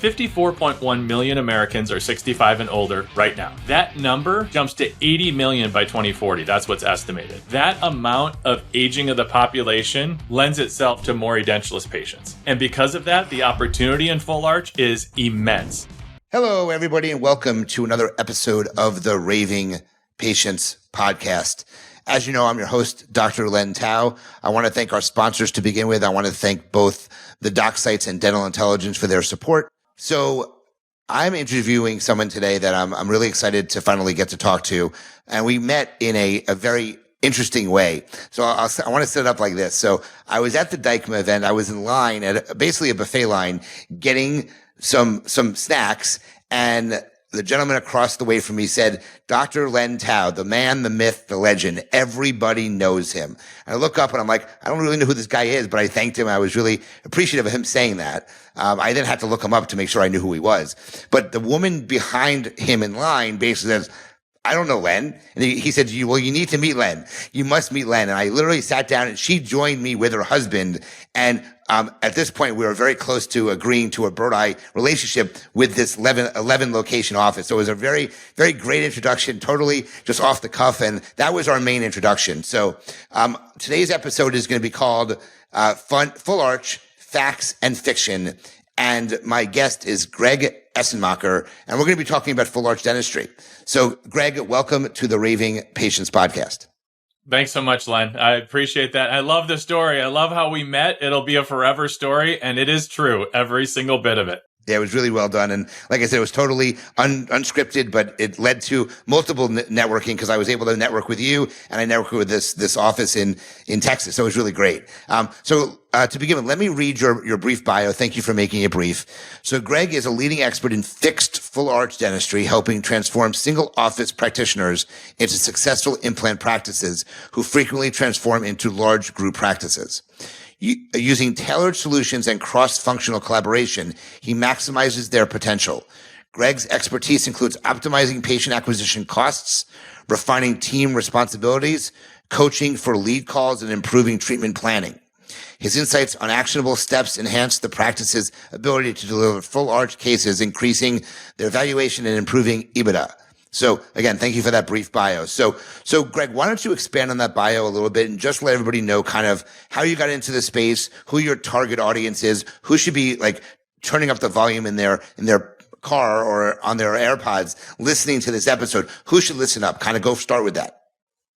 54.1 million Americans are 65 and older right now. That number jumps to 80 million by 2040. That's what's estimated. That amount of aging of the population lends itself to more edentulous patients. And because of that, the opportunity in full arch is immense. Hello, everybody, and welcome to another episode of the Raving Patients Podcast. As you know, I'm your host, Dr. Len Tao. I want to thank our sponsors to begin with. I want to thank both the Doc Sites and Dental Intelligence for their support. So I'm interviewing someone today that I'm really excited to finally get to talk to. And we met in a very interesting way. So I want to set it up like this. So I was at the Dykema event. I was in line at basically a buffet line getting some snacks, and the gentleman across the way from me said, Dr. Len Tao, the man, the myth, the legend. Everybody knows him. And I look up and I'm like, I don't really know who this guy is, but I thanked him. I was really appreciative of him saying that. I then had to look him up to make sure I knew who he was. But the woman behind him in line basically says, I don't know Len. And he said, well, you need to meet Len. You must meet Len. And I literally sat down and she joined me with her husband. And at this point, we were very close to agreeing to a bird-eye relationship with this 11 location office. So it was a very, very great introduction, totally just off the cuff. And that was our main introduction. So today's episode is going to be called Full Arch, Facts and Fiction. And my guest is Greg Essenmacher, and we're going to be talking about full arch dentistry. So, Greg, welcome to the Raving Patients Podcast. Thanks so much, Len. I appreciate that. I love the story. I love how we met. It'll be a forever story, and it is true, every single bit of it. Yeah, it was really well done. And like I said, it was totally unscripted, but it led to multiple networking because I was able to network with you and I networked with this office in Texas. So it was really great. So to begin with, let me read your brief bio. Thank you for making it brief. So Greg is a leading expert in fixed full arch dentistry, helping transform single office practitioners into successful implant practices who frequently transform into large group practices. Using tailored solutions and cross-functional collaboration, he maximizes their potential. Greg's expertise includes optimizing patient acquisition costs, refining team responsibilities, coaching for lead calls, and improving treatment planning. His insights on actionable steps enhance the practice's ability to deliver full arch cases, increasing their valuation and improving EBITDA. So again, thank you for that brief bio. So Greg, why don't you expand on that bio a little bit and just let everybody know kind of how you got into the space, who your target audience is, who should be like turning up the volume in their car or on their AirPods listening to this episode. Who should listen up? Kind of go start with that.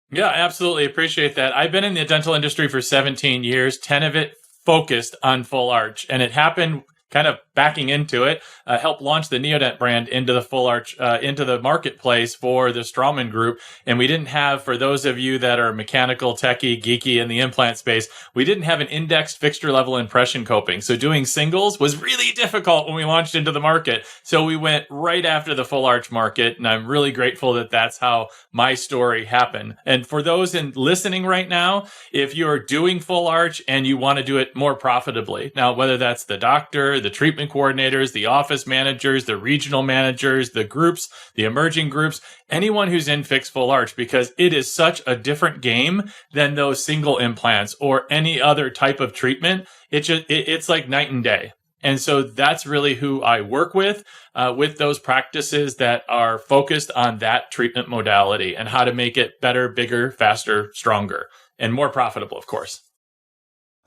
Yeah, absolutely. Appreciate that. I've been in the dental industry for 17 years, 10 of it focused on full arch. And it happened kind of backing into it, helped launch the Neodent brand into the full arch, into the marketplace for the Straumann Group. And we didn't have, for those of you that are mechanical, techie, geeky in the implant space, we didn't have an indexed fixture level impression coping. So doing singles was really difficult when we launched into the market. So we went right after the full arch market. And I'm really grateful that that's how my story happened. And for those listening right now, if you're doing full arch and you want to do it more profitably, now, whether that's the doctor, the treatment coordinators, the office managers, the regional managers, the groups, the emerging groups, anyone who's in fixed full arch, because it is such a different game than those single implants or any other type of treatment. It's like night and day. And so that's really who I work with those practices that are focused on that treatment modality and how to make it better, bigger, faster, stronger, and more profitable, of course.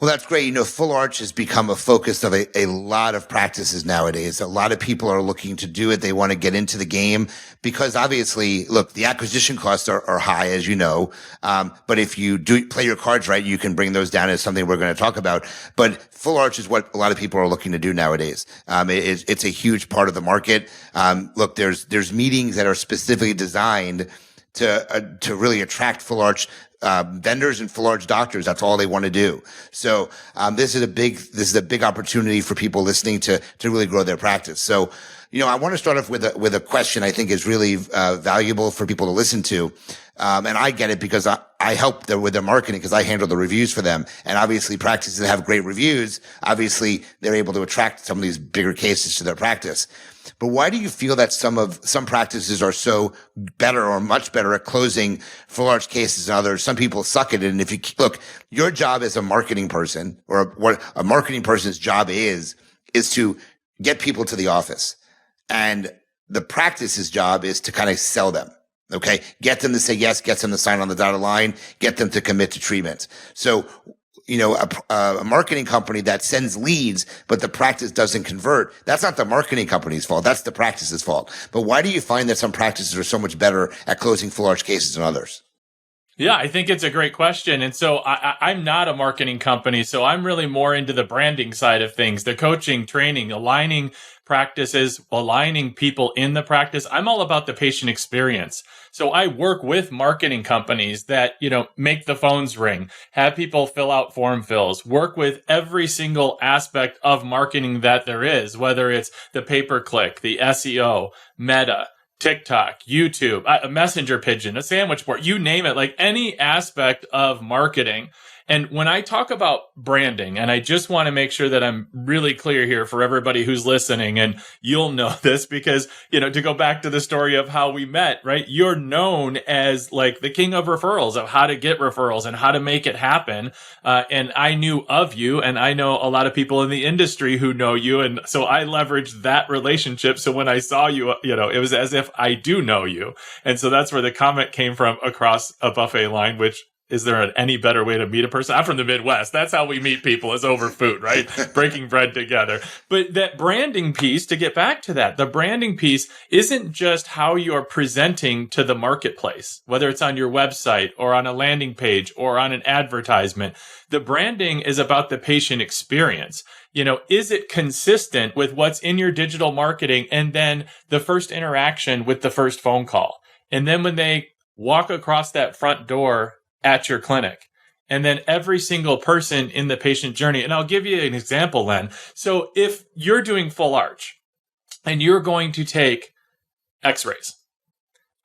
Well, that's great. You know, full arch has become a focus of a lot of practices nowadays. A lot of people are looking to do it. They want to get into the game because obviously, look, the acquisition costs are high, as you know. But if you do play your cards right, you can bring those down as something we're going to talk about. But full arch is what a lot of people are looking to do nowadays. It's a huge part of the market. Look, there's meetings that are specifically designed to really attract full arch vendors and full arch doctors. That's all they want to do. So this is a big opportunity for people listening to really grow their practice. So, you know, I want to start off with a question I think is really valuable for people to listen to. And I get it because I help them with their marketing because I handle the reviews for them. And obviously practices that have great reviews, obviously they're able to attract some of these bigger cases to their practice. But why do you feel that some practices are so better or much better at closing full arch cases than others? Some people suck at it. And if you look, your job as a marketing person, or what a marketing person's job is to get people to the office. And the practice's job is to kind of sell them. Okay. Get them to say yes, get them to sign on the dotted line, get them to commit to treatment. So, a marketing company that sends leads, but the practice doesn't convert, that's not the marketing company's fault. That's the practice's fault. But why do you find that some practices are so much better at closing full arch cases than others? Yeah, I think it's a great question. And so I'm not a marketing company, so I'm really more into the branding side of things, the coaching, training, aligning practices, aligning people in the practice. I'm all about the patient experience. So I work with marketing companies that, make the phones ring, have people fill out form fills, work with every single aspect of marketing that there is, whether it's the pay-per-click, the SEO, Meta, TikTok, YouTube, a messenger pigeon, a sandwich board, you name it, like any aspect of marketing. And when I talk about branding, and I just want to make sure that I'm really clear here for everybody who's listening, and you'll know this because, to go back to the story of how we met, right? You're known as like the king of referrals, of how to get referrals and how to make it happen. And I knew of you, and I know a lot of people in the industry who know you. And so I leveraged that relationship. So when I saw you, it was as if I do know you. And so that's where the comment came from, across a buffet line, which, is there any better way to meet a person? I'm from the Midwest. That's how we meet people, is over food, right? Breaking bread together. But that branding piece, to get back to that, the branding piece isn't just how you're presenting to the marketplace, whether it's on your website or on a landing page or on an advertisement. The branding is about the patient experience. Is it consistent with what's in your digital marketing, and then the first interaction with the first phone call? And then when they walk across that front door at your clinic, and then every single person in the patient journey. And I'll give you an example, Len. So if you're doing full arch and you're going to take x-rays,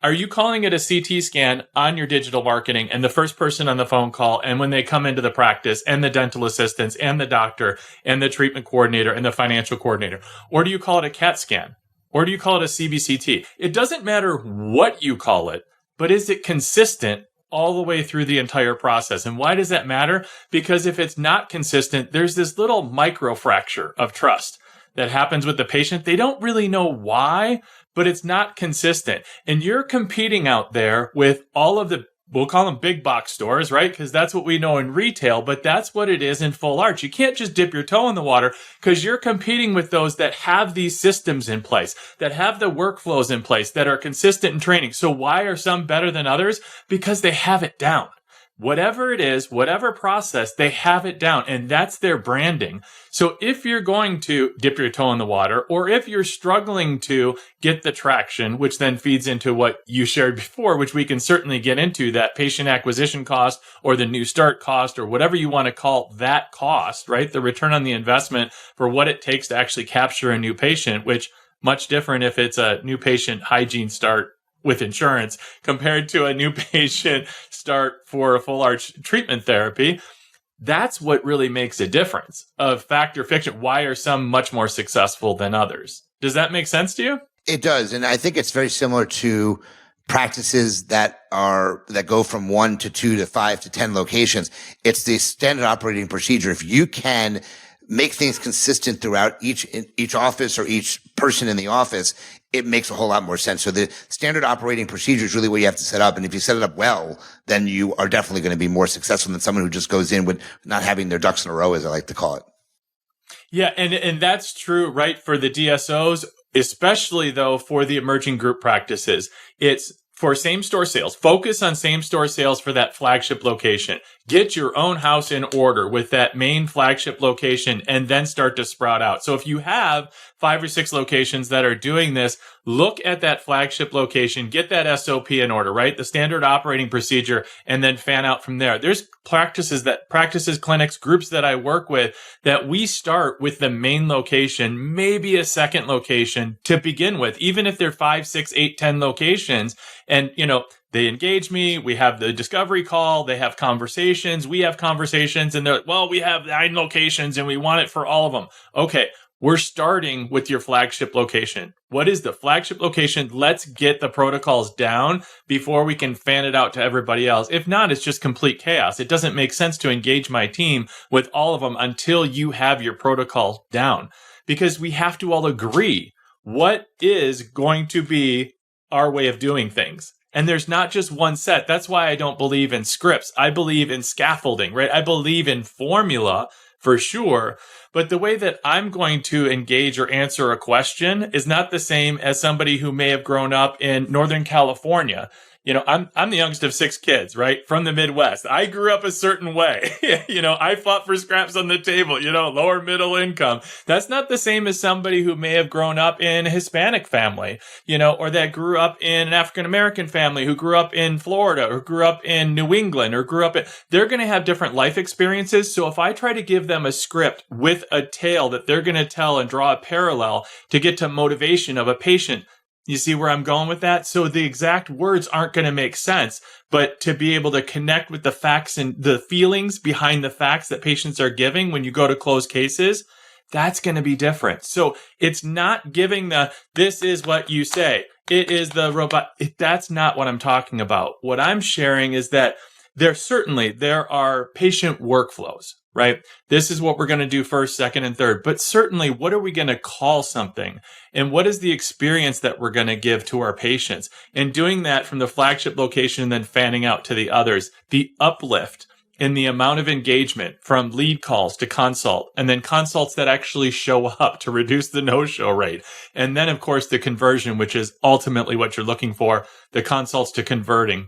are you calling it a CT scan on your digital marketing, and the first person on the phone call, and when they come into the practice, and the dental assistants and the doctor and the treatment coordinator and the financial coordinator? Or do you call it a CAT scan? Or do you call it a CBCT? It doesn't matter what you call it, but is it consistent all the way through the entire process? And why does that matter? Because if it's not consistent, there's this little micro fracture of trust that happens with the patient. They don't really know why, but it's not consistent. And you're competing out there with all of the, we'll call them big box stores, right? Because that's what we know in retail, but that's what it is in full arch. You can't just dip your toe in the water, because you're competing with those that have these systems in place, that have the workflows in place, that are consistent in training. So why are some better than others? Because they have it down. Whatever it is, whatever process, they have it down, and that's their branding. So if you're going to dip your toe in the water, or if you're struggling to get the traction, which then feeds into what you shared before, which we can certainly get into, that patient acquisition cost or the new start cost, or whatever you want to call that cost, right? The return on the investment for what it takes to actually capture a new patient, which much different if it's a new patient hygiene start with insurance compared to a new patient start for a full arch treatment therapy. That's what really makes a difference of fact or fiction. Why are some much more successful than others? Does that make sense to you? It does. And I think it's very similar to practices that go from 1 to 2 to 5 to 10 locations. It's the standard operating procedure. If you can make things consistent throughout each office or each person in the office, it makes a whole lot more sense. So the standard operating procedure is really what you have to set up. And if you set it up well, then you are definitely going to be more successful than someone who just goes in with not having their ducks in a row, as I like to call it. Yeah, and that's true, right, for the DSOs, especially though for the emerging group practices. It's for same-store sales. Focus on same-store sales for that flagship location. Get your own house in order with that main flagship location, and then start to sprout out. So if you have 5 or 6 locations that are doing this, look at that flagship location, get that SOP in order, right? The standard operating procedure, and then fan out from there. There's practices, clinics, groups that I work with that we start with the main location, maybe a second location to begin with, even if they're 5, 6, 8, 10 locations. And, they engage me. We have the discovery call. They have conversations. We have conversations, and they're like, well, we have 9 locations and we want it for all of them. Okay. We're starting with your flagship location. What is the flagship location? Let's get the protocols down before we can fan it out to everybody else. If not, it's just complete chaos. It doesn't make sense to engage my team with all of them until you have your protocol down. because we have to all agree what is going to be our way of doing things. And there's not just one set. That's why I don't believe in scripts. I believe in scaffolding, right? I believe in formula for sure. But the way that I'm going to engage or answer a question is not the same as somebody who may have grown up in Northern California. I'm the youngest of 6 kids, right? From the Midwest. I grew up a certain way. I fought for scraps on the table, lower middle income. That's not the same as somebody who may have grown up in a Hispanic family, or that grew up in an African American family who grew up in Florida or grew up in New England or they're going to have different life experiences. So if I try to give them a script with a tale that they're going to tell and draw a parallel to get to motivation of a patient, you see where I'm going with that? So the exact words aren't going to make sense, but to be able to connect with the facts and the feelings behind the facts that patients are giving when you go to close cases, that's going to be different. So it's not giving this is what you say. It is the robot. That's not what I'm talking about. What I'm sharing is that there are patient workflows, right? This is what we're going to do first, second, and third. But certainly, what are we going to call something? And what is the experience that we're going to give to our patients? And doing that from the flagship location and then fanning out to the others, the uplift in the amount of engagement from lead calls to consult, and then consults that actually show up to reduce the no-show rate. And then, of course, the conversion, which is ultimately what you're looking for, the consults to converting.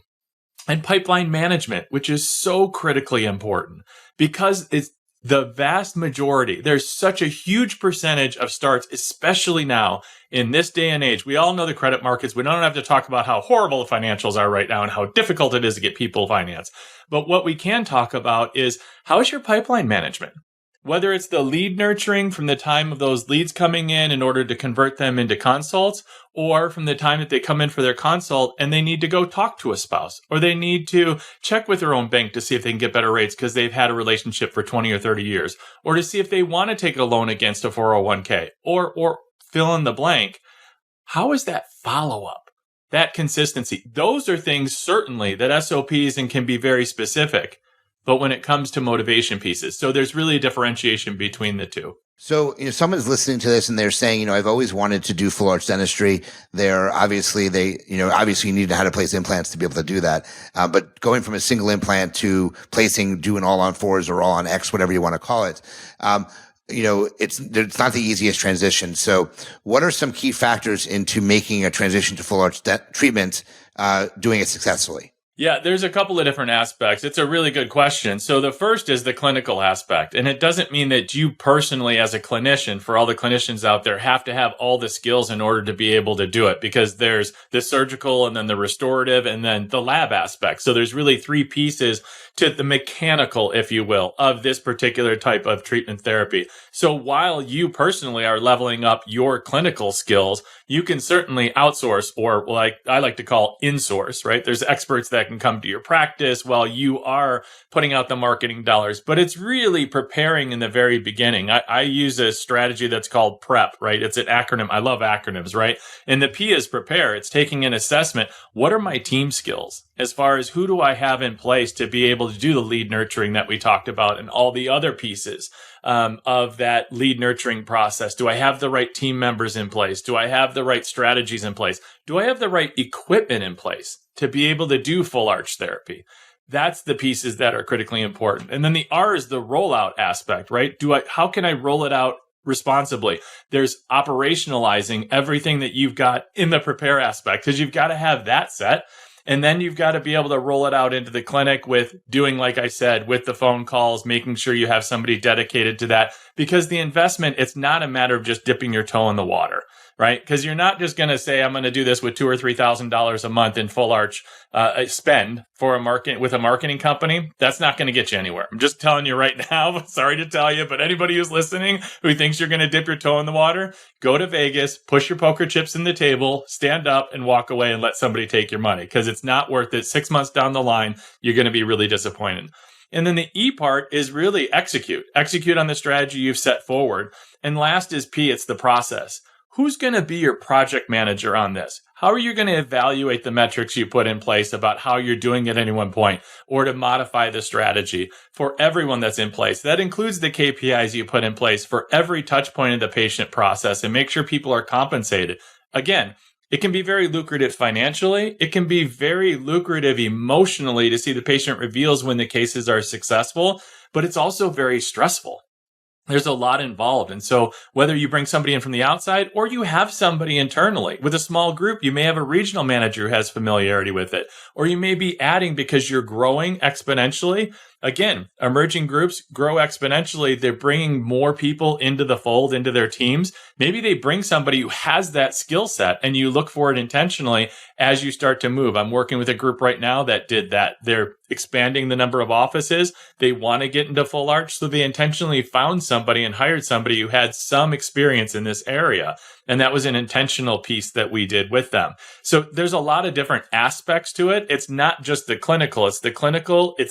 And pipeline management, which is so critically important because it's the vast majority. There's such a huge percentage of starts, especially now in this day and age. We all know the credit markets. We don't have to talk about how horrible the financials are right now and how difficult it is to get people finance. But what we can talk about is how is your pipeline management? Whether it's the lead nurturing from the time of those leads coming in order to convert them into consults, or from the time that they come in for their consult and they need to go talk to a spouse, or they need to check with their own bank to see if they can get better rates because they've had a relationship for 20 or 30 years, or to see if they want to take a loan against a 401k, or fill in the blank. How is that follow-up? That consistency? Those are things certainly that SOPs and can be very specific. But when it comes to motivation pieces, so there's really a differentiation between the two. So, someone's listening to this and they're saying, I've always wanted to do full arch dentistry. Obviously you need to know how to place implants to be able to do that. But going from a single implant to doing all on 4s or all on X, whatever you want to call it, it's not the easiest transition. So what are some key factors into making a transition to full arch treatment, doing it successfully? Yeah, there's a couple of different aspects. It's a really good question. So the first is the clinical aspect. And it doesn't mean that you personally as a clinician, for all the clinicians out there, have to have all the skills in order to be able to do it, because there's the surgical and then the restorative and then the lab aspect. So there's really 3 pieces to the mechanical, if you will, of this particular type of treatment therapy. So while you personally are leveling up your clinical skills, you can certainly outsource, or like I like to call insource, right? There's experts that can come to your practice while you are putting out the marketing dollars. But it's really preparing in the very beginning. I use a strategy that's called PREP, right? It's an acronym. I love acronyms, right? And the P is prepare. It's taking an assessment. What are my team skills? As far as who do I have in place to be able to do the lead nurturing that we talked about and all the other pieces of that lead nurturing process? Do I have the right team members in place? Do I have the right strategies in place? Do I have the right equipment in place to be able to do full arch therapy? That's the pieces that are critically important. And then the R is the rollout aspect, right? How can I roll it out responsibly? There's operationalizing everything that you've got in the prepare aspect, because you've got to have that set. And then you've got to be able to roll it out into the clinic with doing, like I said, with the phone calls, making sure you have somebody dedicated to that. Because the investment, it's not a matter of just dipping your toe in the water, right? Because you're not just going to say, I'm going to do this with $2,000 or $3,000 a month in full arch spend for with a marketing company. That's not going to get you anywhere. I'm just telling you right now. Sorry to tell you, but anybody who's listening who thinks you're going to dip your toe in the water, go to Vegas, push your poker chips in the table, stand up and walk away and let somebody take your money, because it's not worth it. 6 months down the line, you're going to be really disappointed. And then the E part is really execute on the strategy you've set forward. And last is P, it's the process. who's going to be your project manager on this? How are you going to evaluate the metrics you put in place about how you're doing at any one point, or to modify the strategy for everyone that's in place? That includes the KPIs you put in place for every touch point in the patient process, and make sure people are compensated. Again, it can be very lucrative financially. It can be very lucrative emotionally to see the patient reveals when the cases are successful, but it's also very stressful. There's a lot involved. And so whether you bring somebody in from the outside or you have somebody internally with a small group, you may have a regional manager who has familiarity with it, or you may be adding because you're growing exponentially. Again, emerging groups grow exponentially. They're bringing more people into the fold, into their teams. Maybe they bring somebody who has that skill set and you look for it intentionally as you start to move. I'm working with a group right now that did that. They're expanding the number of offices. They want to get into full arch. So they intentionally found somebody and hired somebody who had some experience in this area. And that was an intentional piece that we did with them. So there's a lot of different aspects to it. It's not just the clinical. It's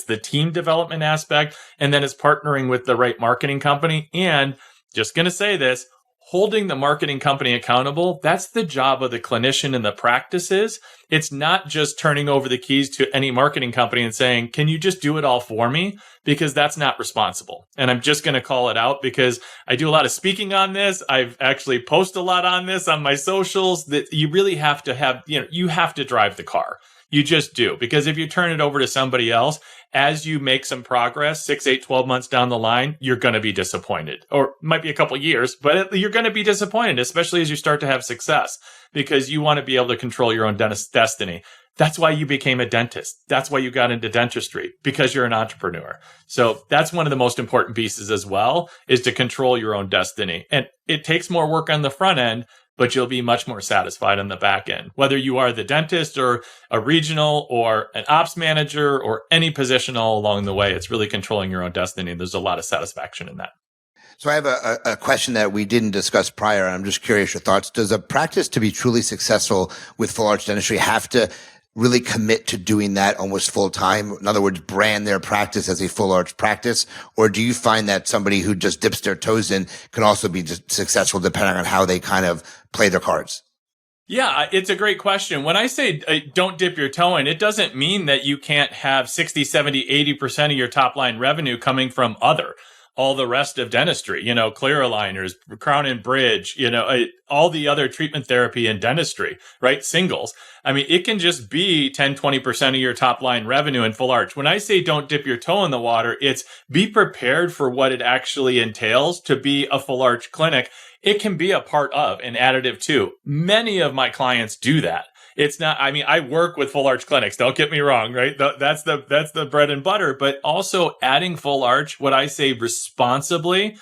the team development aspect. And then it's partnering with the right marketing company. And just going to say this, holding the marketing company accountable, that's the job of the clinician and the practices. It's not just turning over the keys to any marketing company and saying, can you just do it all for me? Because that's not responsible. And I'm just going to call it out because I do a lot of speaking on this. I've actually posted a lot on this on my socials, that you really have to have, you have to drive the car. You just do. Because if you turn it over to somebody else, as you make some progress, 6, 8, 12 months down the line, you're going to be disappointed. Or it might be a couple years, but you're going to be disappointed, especially as you start to have success, because you want to be able to control your own destiny. That's why you became a dentist. That's why you got into dentistry, because you're an entrepreneur. So that's one of the most important pieces as well, is to control your own destiny. And it takes more work on the front end, but you'll be much more satisfied on the back end. Whether you are the dentist or a regional or an ops manager or any position all along the way, it's really controlling your own destiny. There's a lot of satisfaction in that. So I have a question that we didn't discuss prior. I'm just curious your thoughts. Does a practice to be truly successful with full arch dentistry have to really commit to doing that almost full time? In other words, brand their practice as a full arch practice? Or do you find that somebody who just dips their toes in can also be successful depending on how they kind of play their cards? Yeah, it's a great question. When I say don't dip your toe in, it doesn't mean that you can't have 60, 70, 80% of your top line revenue coming from all the rest of dentistry, clear aligners, crown and bridge, all the other treatment therapy in dentistry, right? Singles. I mean, it can just be 10, 20% of your top line revenue in full arch. When I say don't dip your toe in the water, it's be prepared for what it actually entails to be a full arch clinic. It can be a part of an additive too. Many of my clients do that. It's not, I work with full arch clinics. Don't get me wrong, right? That's the bread and butter, but also adding full arch, what I say responsibly,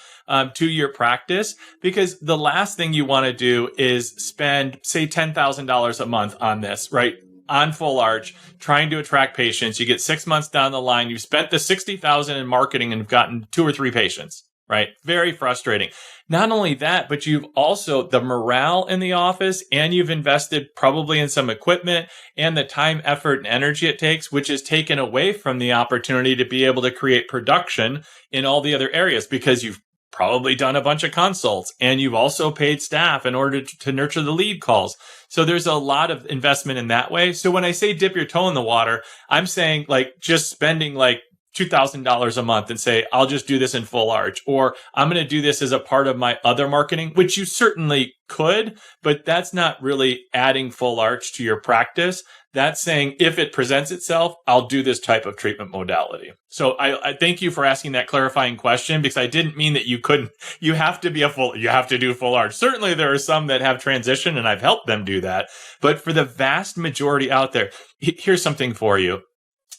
to your practice, because the last thing you want to do is spend, say, $10,000 a month on this, right? On full arch, trying to attract patients. You get 6 months down the line, you've spent the $60,000 in marketing and have gotten 2 or 3 patients, right? Very frustrating. Not only that, but you've also the morale in the office, and you've invested probably in some equipment and the time, effort, and energy it takes, which is taken away from the opportunity to be able to create production in all the other areas, because you've probably done a bunch of consults and you've also paid staff in order to nurture the lead calls. So there's a lot of investment in that way. So when I say dip your toe in the water, I'm saying just spending $2,000 a month and say, I'll just do this in full arch, or I'm going to do this as a part of my other marketing, which you certainly could, but that's not really adding full arch to your practice. That's saying, if it presents itself, I'll do this type of treatment modality. So I thank you for asking that clarifying question, because I didn't mean that you couldn't. You have to do full arch. Certainly there are some that have transition, and I've helped them do that. But for the vast majority out there, here's something for you.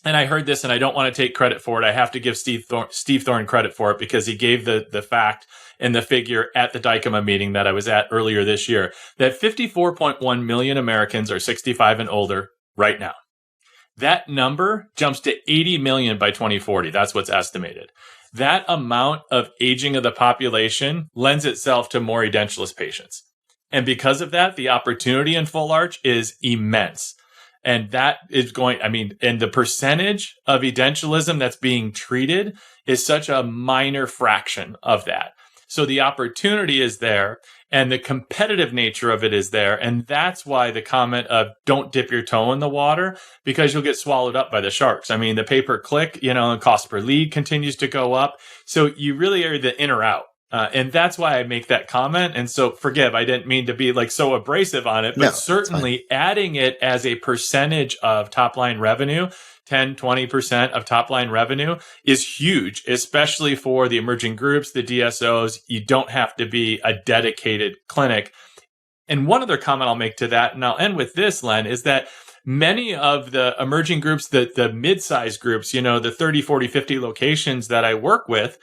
And I heard this, and I don't want to take credit for it. I have to give Steve Thorne credit for it, because he gave the fact and the figure at the DICOMA meeting that I was at earlier this year, that 54.1 million Americans are 65 and older right now. That number jumps to 80 million by 2040. That's what's estimated. That amount of aging of the population lends itself to more edentulous patients. And because of that, the opportunity in full arch is immense. And that is and the percentage of edentulism that's being treated is such a minor fraction of that. So the opportunity is there and the competitive nature of it is there. And that's why the comment of don't dip your toe in the water, because you'll get swallowed up by the sharks. I mean, the pay-per-click, and cost per lead continues to go up. So you really are the in or out. And that's why I make that comment. And so forgive, I didn't mean to be like so abrasive on it, but No, certainly adding it as a percentage of top line revenue, 10, 20% of top line revenue is huge, especially for the emerging groups, the DSOs. You don't have to be a dedicated clinic. And one other comment I'll make to that, and I'll end with this, Len, is that many of the emerging groups, the mid-sized groups, the 30, 40, 50 locations that I work with,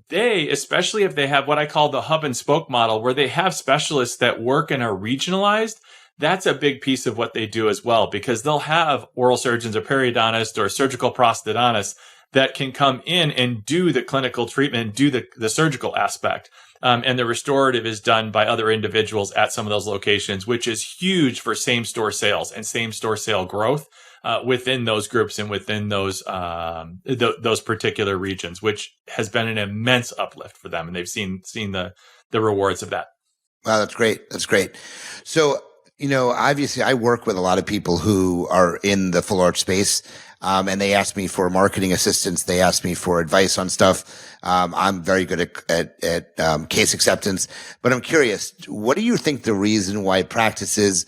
they, especially if they have what I call the hub and spoke model, where they have specialists that work and are regionalized, that's a big piece of what they do as well, because they'll have oral surgeons or periodontists or surgical prosthodontists that can come in and do the clinical treatment, do the surgical aspect. And the restorative is done by other individuals at some of those locations, which is huge for same store sales and same store sale growth within those groups and within those particular regions, which has been an immense uplift for them. And they've seen the rewards of that. Wow, that's great. That's great. So, obviously I work with a lot of people who are in the full arch space. And they ask me for marketing assistance. They ask me for advice on stuff. I'm very good at case acceptance, but I'm curious, what do you think the reason why practices,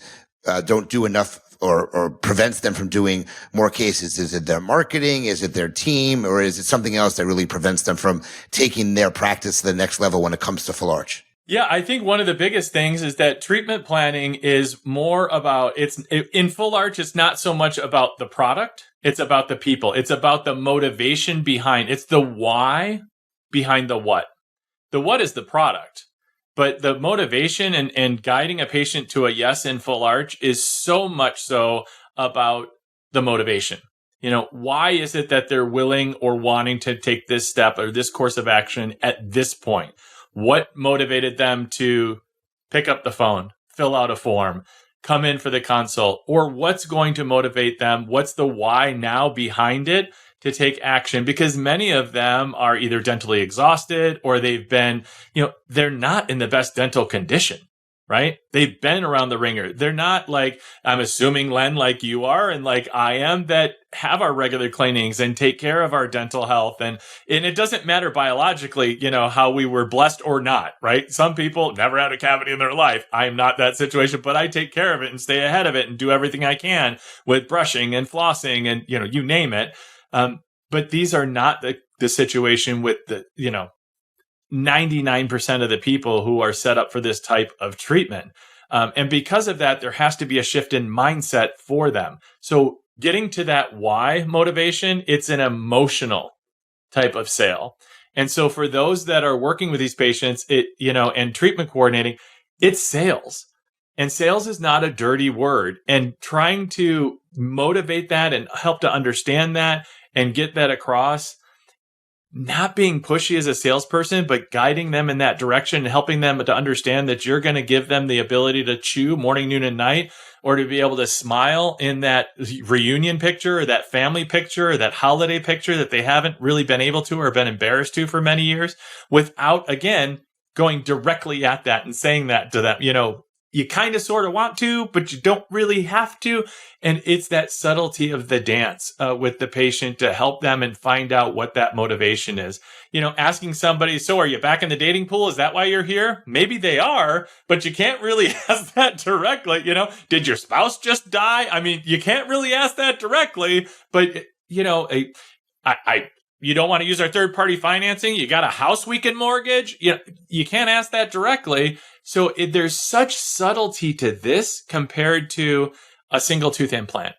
don't do enough or prevents them from doing more cases? Is it their marketing? Is it their team? Or is it something else that really prevents them from taking their practice to the next level when it comes to full arch? Yeah, I think one of the biggest things is that treatment planning is more about, in full arch, it's not so much about the product. It's about the people. It's about the motivation behind. It's the why behind the what. The what is the product, but the motivation and guiding a patient to a yes in full arch is so much so about the motivation. Why is it that they're willing or wanting to take this step or this course of action at this point? What motivated them to pick up the phone, fill out a form, come in for the consult, or what's going to motivate them? What's the why now behind it to take action? Because many of them are either dentally exhausted or they've been, they're not in the best dental condition, right? They've been around the ringer. They're not like, I'm assuming, Len, like you are and like I am, that have our regular cleanings and take care of our dental health. And it doesn't matter biologically, how we were blessed or not, right? Some people never had a cavity in their life. I'm not that situation, but I take care of it and stay ahead of it and do everything I can with brushing and flossing and, you name it. But these are not the situation with the, 99% of the people who are set up for this type of treatment. And because of that, there has to be a shift in mindset for them. So getting to that why motivation, it's an emotional type of sale. And so for those that are working with these patients, and treatment coordinating, it's sales. And sales is not a dirty word. And trying to motivate that and help to understand that and get that across, not being pushy as a salesperson, but guiding them in that direction and helping them to understand that you're going to give them the ability to chew morning, noon, and night, or to be able to smile in that reunion picture or that family picture or that holiday picture that they haven't really been able to or been embarrassed to for many years, without, again, going directly at that and saying that to them. You kind of sort of want to, but you don't really have to. And it's that subtlety of the dance with the patient to help them and find out what that motivation is. Asking somebody, so are you back in the dating pool? Is that why you're here? Maybe they are, but you can't really ask that directly. Did your spouse just die? I mean, you can't really ask that directly, but you don't want to use our third party financing. You got a house we can mortgage. You can't ask that directly. So there's such subtlety to this compared to a single tooth implant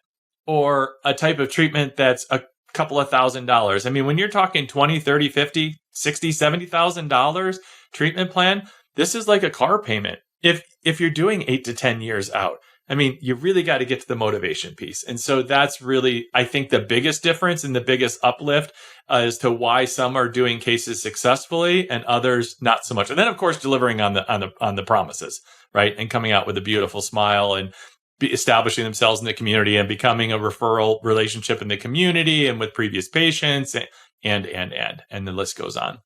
or a type of treatment that's a couple of $1,000s. I mean, when you're talking 20, 30, 50, 60, $70,000 treatment plan, this is like a car payment. If you're doing 8 to 10 years out, I mean, you really got to get to the motivation piece. And so that's really, I think, the biggest difference and the biggest uplift as to why some are doing cases successfully and others not so much. And then, of course, delivering on the promises, right? And coming out with a beautiful smile and establishing themselves in the community and becoming a referral relationship in the community and with previous patients and the list goes on.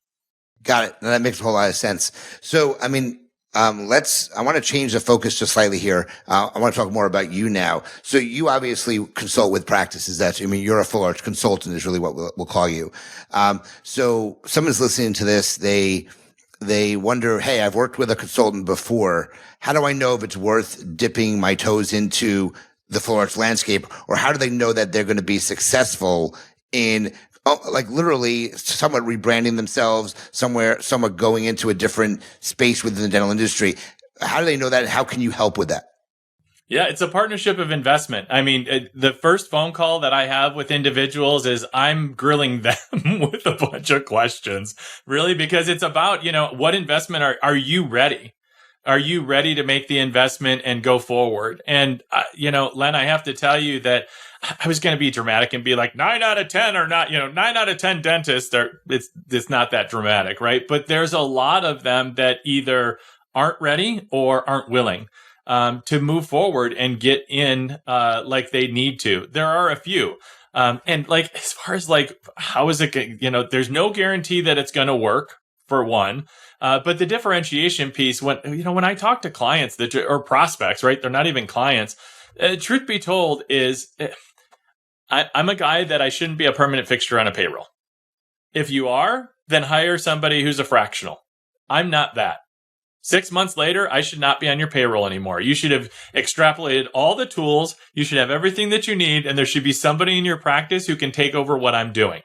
Got it. That makes a whole lot of sense. So, I mean, I want to change the focus just slightly here. I want to talk more about you now. So you obviously consult with practices. You're a full arch consultant is really what we'll call you. So someone's listening to this. They wonder, hey, I've worked with a consultant before. How do I know if it's worth dipping my toes into the full arch landscape, or how do they know that they're going to be successful in like literally somewhat rebranding themselves somewhat going into a different space within the dental industry? How do they know that? And how can you help with that? Yeah, it's a partnership of investment. I mean, the first phone call that I have with individuals is I'm grilling them with a bunch of questions, really, because it's about, what investment are you ready? Are you ready to make the investment and go forward? And, Len, I have to tell you that I was going to be dramatic and be like 9 out of 10 or not, 9 out of 10 dentists it's not that dramatic, right? But there's a lot of them that either aren't ready or aren't willing to move forward and get in like they need to. There are a few. And like, as far as like, how is it, there's no guarantee that it's going to work, for one. But the differentiation piece, when I talk to clients or prospects, right? They're not even clients. Truth be told is I'm a guy that I shouldn't be a permanent fixture on a payroll. If you are, then hire somebody who's a fractional. I'm not that. 6 months later, I should not be on your payroll anymore. You should have extrapolated all the tools. You should have everything that you need. And there should be somebody in your practice who can take over what I'm doing.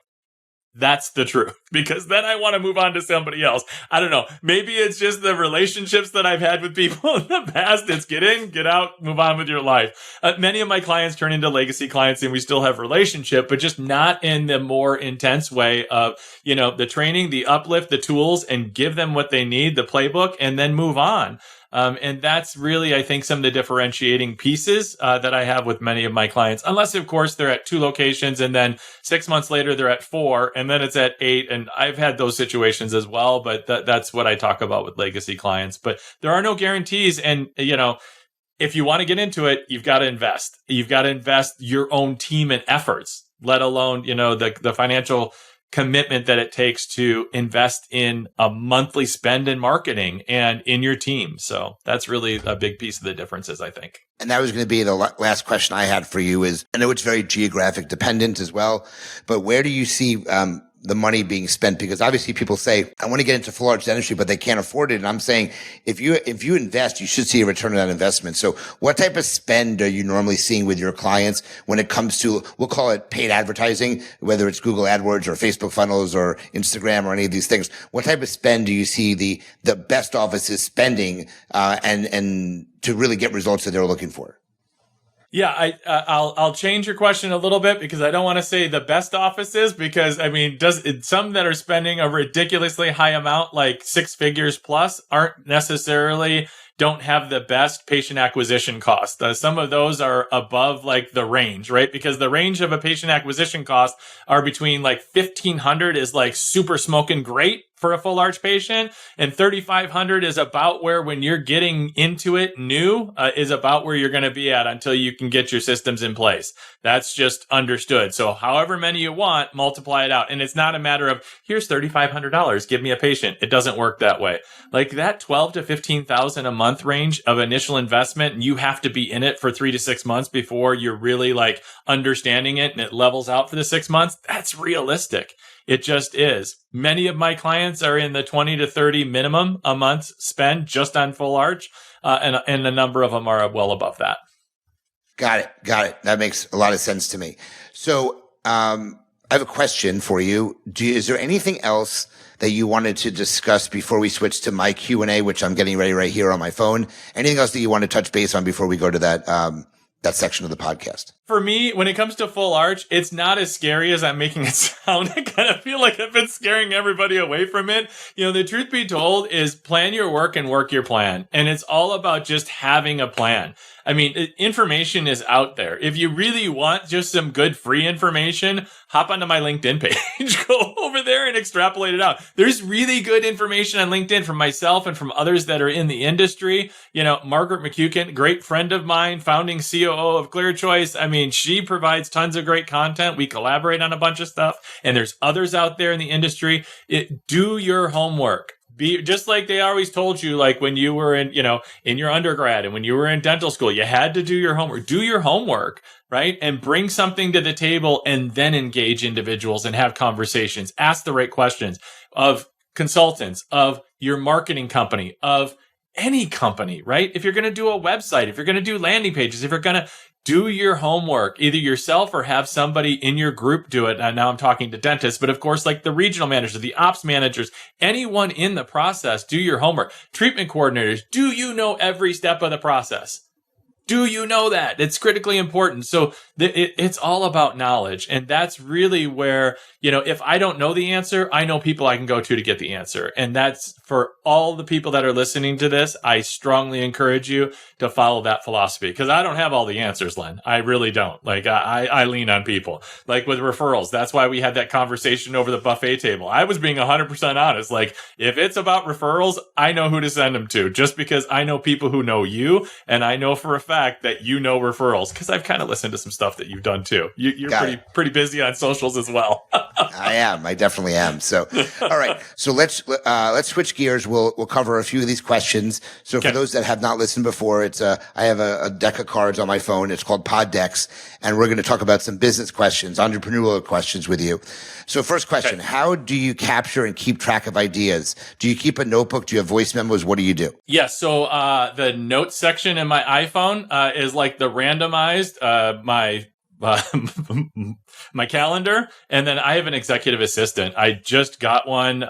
That's the truth, because then I want to move on to somebody else. I don't know. Maybe it's just the relationships that I've had with people in the past. It's get in, get out, move on with your life. Many of my clients turn into legacy clients and we still have relationship, but just not in the more intense way of, the training, the uplift, the tools, and give them what they need, the playbook, and then move on. And that's really, I think, some of the differentiating pieces that I have with many of my clients, unless, of course, they're at 2 locations and then 6 months later they're at 4 and then it's at 8. And I've had those situations as well. But that's what I talk about with legacy clients. But there are no guarantees. And, if you want to get into it, you've got to invest. You've got to invest your own team and efforts, let alone, the financial commitment that it takes to invest in a monthly spend in marketing and in your team. So that's really a big piece of the differences, I think. And that was going to be the last question I had for you is, I know it's very geographic dependent as well, but where do you see the money being spent? Because obviously people say, I want to get into full arch dentistry, but they can't afford it. And I'm saying, if you invest, you should see a return on that investment. So what type of spend are you normally seeing with your clients when it comes to, we'll call it paid advertising, whether it's Google AdWords or Facebook funnels or Instagram or any of these things? What type of spend do you see the best offices spending, and to really get results that they're looking for? Yeah, I'll change your question a little bit because I don't want to say the best offices, because some that are spending a ridiculously high amount, like 6 figures plus, don't have the best patient acquisition cost. Some of those are above like the range, right? Because the range of a patient acquisition cost are between like $1,500 is like super smoking great for a full arch patient, and $3,500 is about where, when you're getting into it new, is about where you're going to be at until you can get your systems in place. That's just understood. So however many you want, multiply it out. And it's not a matter of, here's $3,500, give me a patient. It doesn't work that way. Like that 12 to 15,000 a month range of initial investment, and you have to be in it for 3 to 6 months before you're really like understanding it and it levels out for the 6 months. That's realistic. It just is. Many of my clients are in the 20 to 30 minimum a month spend just on full arch, and a number of them are well above that. Got it. That makes a lot of sense to me. So I have a question for you. Is there anything else that you wanted to discuss before we switch to my Q&A, which I'm getting ready right here on my phone? Anything else that you want to touch base on before we go to that section of the podcast? For me, when it comes to full arch, it's not as scary as I'm making it sound. I kind of feel like I've been scaring everybody away from it. The truth be told is plan your work and work your plan. And it's all about just having a plan. I mean, information is out there. If you really want just some good free information, hop onto my LinkedIn page, go over there and extrapolate it out. There's really good information on LinkedIn from myself and from others that are in the industry. You know, Margaret McCukin, great friend of mine, founding COO of ClearChoice. I mean, she provides tons of great content. We collaborate on a bunch of stuff, and there's others out there in the industry. Do your homework. Be just like they always told you, like when you were in your undergrad and when you were in dental school, you had to do your homework. Do your homework, right? And bring something to the table and then engage individuals and have conversations. Ask the right questions of consultants, of your marketing company, of any company, right? If you're going to do a website, if you're going to do landing pages, if you're going to do your homework, either yourself or have somebody in your group do it. And now I'm talking to dentists, but of course, like the regional managers, the ops managers, anyone in the process, do your homework. Treatment coordinators, do you know every step of the process? Do you know that? It's critically important. So it's all about knowledge. And that's really where, if I don't know the answer, I know people I can go to get the answer. And that's for all the people that are listening to this. I strongly encourage you to follow that philosophy because I don't have all the answers, Len. I really don't. Like I lean on people. Like with referrals, that's why we had that conversation over the buffet table. I was being 100% honest. Like if it's about referrals, I know who to send them to just because I know people who know you. And I know for a fact that you know referrals because I've kind of listened to some stuff that you've done too. You're pretty busy on socials as well. I am. I definitely am. So, all right. So let's switch gears. We'll cover a few of these questions. So for those that have not listened before, I have a deck of cards on my phone. It's called Pod Decks, and we're going to talk about some business questions, entrepreneurial questions with you. So first question, how do you capture and keep track of ideas? Do you keep a notebook? Do you have voice memos? What do you do? Yes. So the notes section in my iPhone is like the randomized my calendar. And then I have an executive assistant. I just got one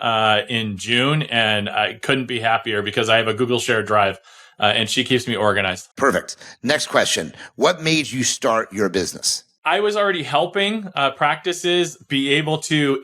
in June, and I couldn't be happier because I have a Google Shared Drive, and she keeps me organized. Perfect. Next question. What made you start your business? I was already helping practices be able to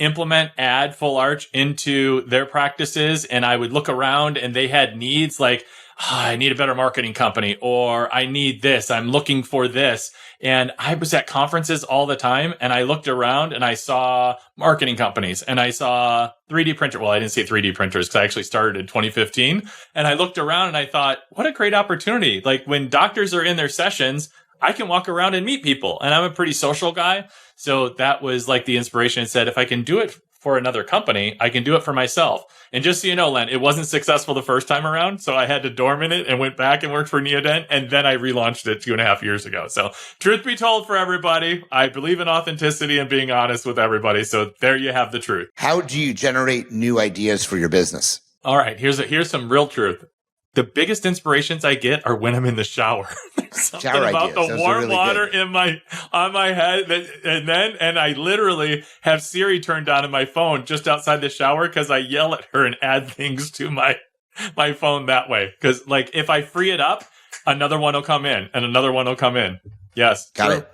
add full arch into their practices. And I would look around and they had needs like, I need a better marketing company, or I need this. I'm looking for this. And I was at conferences all the time, and I looked around and I saw marketing companies and I saw 3D printer. Well, I didn't see 3D printers because I actually started in 2015. And I looked around and I thought, what a great opportunity. Like when doctors are in their sessions, I can walk around and meet people, and I'm a pretty social guy. So that was like the inspiration. It said, if I can do it for another company, I can do it for myself. And just so you know, Len, it wasn't successful the first time around. So I had to dormant it and went back and worked for Neodent. And then I relaunched it 2.5 years ago. So truth be told for everybody, I believe in authenticity and being honest with everybody. So there you have the truth. How do you generate new ideas for your business? All right. Here's some real truth. The biggest inspirations I get are when I'm in the shower. There's something about the warm water on my head, and I literally have Siri turned on in my phone just outside the shower because I yell at her and add things to my phone that way. Because like if I free it up, another one will come in and another one will come in. Yes, got it.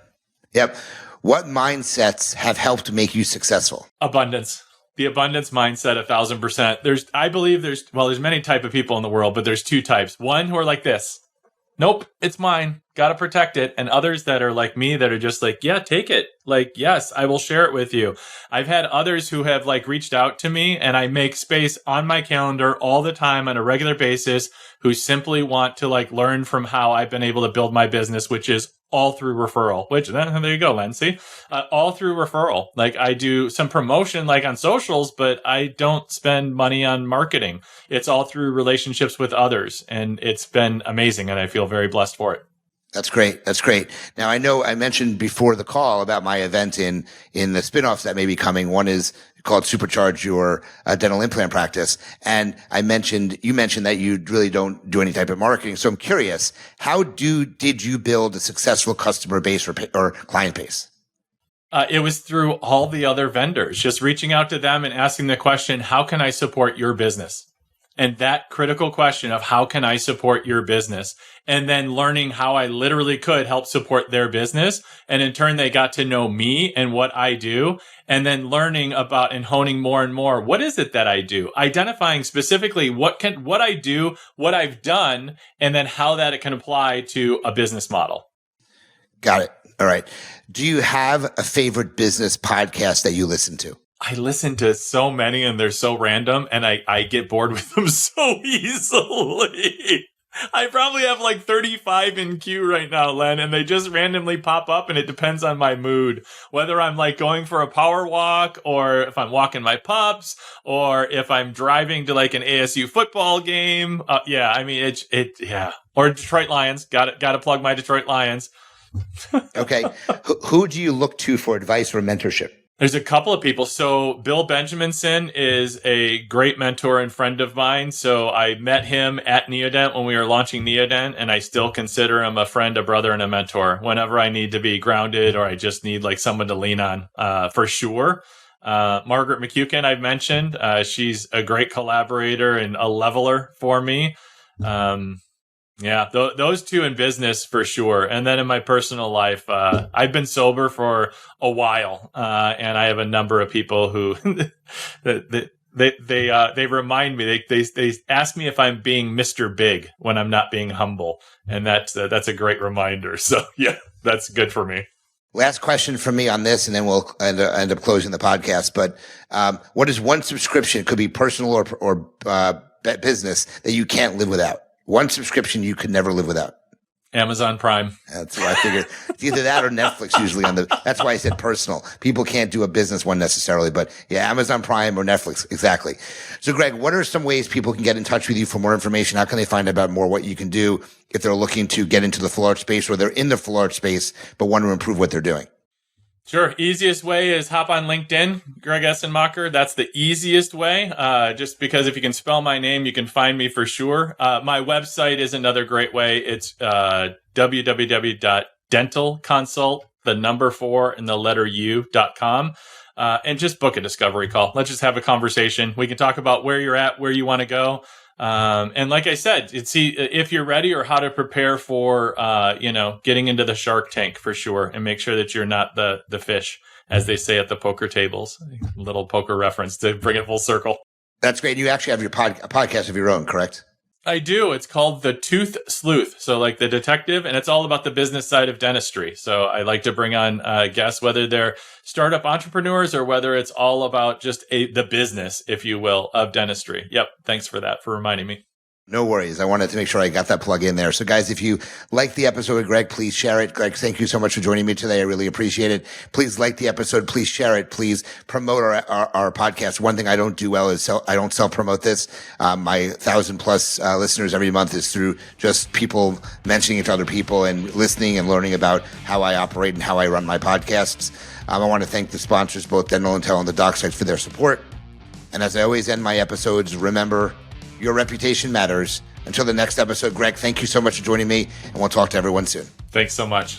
Yep. What mindsets have helped make you successful? Abundance. The abundance mindset, 1,000%. I believe there's many type of people in the world, but there's two types. One who are like this. Nope, it's mine. Got to protect it. And others that are like me that are just like, yeah, take it. Like, yes, I will share it with you. I've had others who have like reached out to me, and I make space on my calendar all the time on a regular basis who simply want to like learn from how I've been able to build my business, which is all through referral, which then there you go, Len. See, all through referral. Like I do some promotion like on socials, but I don't spend money on marketing. It's all through relationships with others. And it's been amazing. And I feel very blessed for it. That's great. That's great. Now, I know I mentioned before the call about my event in the spinoffs that may be coming. One is called Supercharge Your Dental Implant Practice. And you mentioned that you really don't do any type of marketing. So I'm curious, how did you build a successful customer base or client base? It was through all the other vendors, just reaching out to them and asking the question, how can I support your business? And that critical question of how can I support your business? And then learning how I literally could help support their business. And in turn, they got to know me and what I do. And then learning about and honing more and more. What is it that I do? Identifying specifically what I do, what I've done, and then how that it can apply to a business model. Got it. All right. Do you have a favorite business podcast that you listen to? I listen to so many and they're so random and I get bored with them so easily. I probably have like 35 in queue right now, Len, and they just randomly pop up and it depends on my mood. Whether I'm like going for a power walk or if I'm walking my pups or if I'm driving to like an ASU football game. Yeah, I mean, yeah. Or Detroit Lions. Got to plug my Detroit Lions. Okay. Who do you look to for advice or mentorship? There's a couple of people. So Bill Benjaminson is a great mentor and friend of mine. So I met him at Neodent when we were launching Neodent, and I still consider him a friend, a brother, and a mentor whenever I need to be grounded or I just need like someone to lean on, for sure. Margaret McCukin, I've mentioned. She's a great collaborator and a leveler for me. Yeah, those two in business for sure. And then in my personal life, I've been sober for a while, and I have a number of people who they remind me. They ask me if I'm being Mr. Big when I'm not being humble, and that's a great reminder. So yeah, that's good for me. Last question from me on this, and then we'll end up closing the podcast. But what is one subscription? It could be personal or business that you can't live without. One subscription you could never live without. Amazon Prime. That's what I figured. It's either that or Netflix usually that's why I said personal. People can't do a business one necessarily, but yeah, Amazon Prime or Netflix. Exactly. So Greg, what are some ways people can get in touch with you for more information? How can they find out about more what you can do if they're looking to get into the full arch space or they're in the full arch space, but want to improve what they're doing? Sure. Easiest way is hop on LinkedIn, Greg Essenmacher. That's the easiest way. Just because if you can spell my name, you can find me for sure. My website is another great way. It's www.dentalconsult4u.com. And just book a discovery call. Let's just have a conversation. We can talk about where you're at, where you want to go. And like I said, see if you're ready or how to prepare for, getting into the shark tank for sure, and make sure that you're not the fish, as they say at the poker tables. Little poker reference to bring it full circle. That's great. You actually have your podcast of your own, correct? I do. It's called The Tooth Sleuth. So like the detective, and it's all about the business side of dentistry. So I like to bring on guests, whether they're startup entrepreneurs or whether it's all about just the business, if you will, of dentistry. Yep. Thanks for that, for reminding me. No worries. I wanted to make sure I got that plug in there. So guys, if you like the episode with Greg, please share it. Greg, thank you so much for joining me today. I really appreciate it. Please like the episode. Please share it. Please promote our podcast. One thing I don't do well is I don't self-promote this. My 1,000+ listeners every month is through just people mentioning it to other people and listening and learning about how I operate and how I run my podcasts. I want to thank the sponsors, both Dental Intel and the Doc Sites, for their support. And as I always end my episodes, remember, your reputation matters. Until the next episode, Greg, thank you so much for joining me, and we'll talk to everyone soon. Thanks so much.